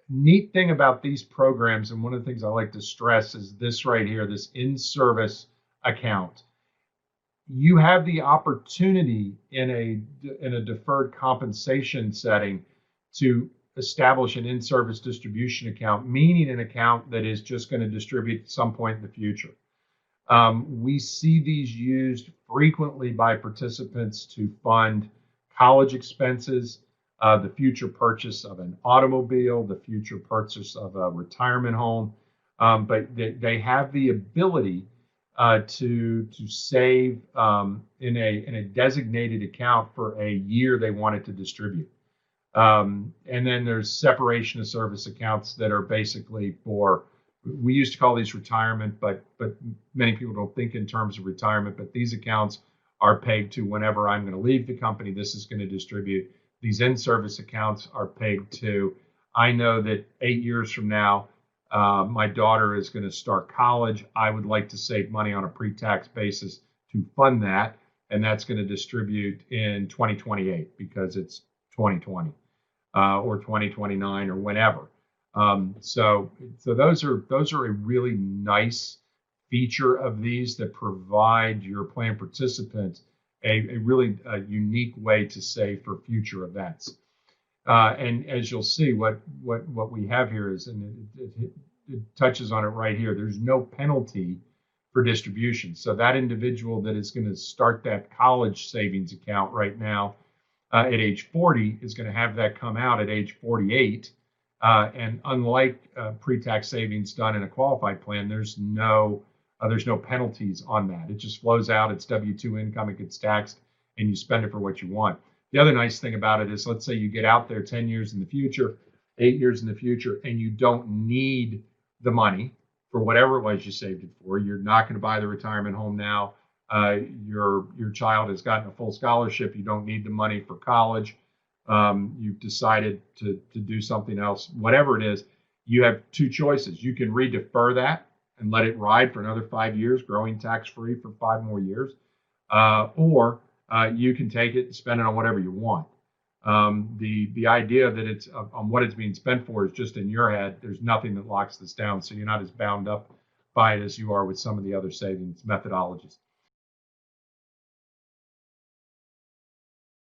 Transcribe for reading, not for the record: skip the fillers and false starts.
neat thing about these programs, and one of the things I like to stress is this right here, this in-service account. You have the opportunity in a deferred compensation setting to establish an in-service distribution account, meaning an account that is just going to distribute at some point in the future. We see these used frequently by participants to fund college expenses, the future purchase of an automobile, the future purchase of a retirement home. But they have the ability to save in a designated account for a year they wanted to distribute. And then there's separation of service accounts that are basically for, we used to call these retirement, but many people don't think in terms of retirement, but these accounts are pegged to whenever I'm going to leave the company, this is going to distribute. These in-service accounts are pegged to, I know that 8 years from now, my daughter is going to start college. I would like to save money on a pre-tax basis to fund that, and that's going to distribute in 2028 because it's 2020 or 2029 or whenever. So those are a really nice feature of these that provide your plan participant a really unique way to save for future events. And as you'll see, what we have here is, and it touches on it right here, there's no penalty for distribution. So that individual that is going to start that college savings account right now at age 40 is going to have that come out at age 48. And unlike pre-tax savings done in a qualified plan, there's no penalties on that. It just flows out. It's W-2 income. It gets taxed, and you spend it for what you want. The other nice thing about it is, let's say you get out there 10 years in the future, 8 years in the future, and you don't need the money for whatever it was you saved it for. You're not going to buy the retirement home now. Your child has gotten a full scholarship. You don't need the money for college. You've decided to do something else. Whatever it is, you have two choices. You can re-defer that and let it ride for another 5 years, growing tax-free for 5 more years, or you can take it and spend it on whatever you want. The idea that it's on what it's being spent for is just in your head. There's nothing that locks this down, so you're not as bound up by it as you are with some of the other savings methodologies.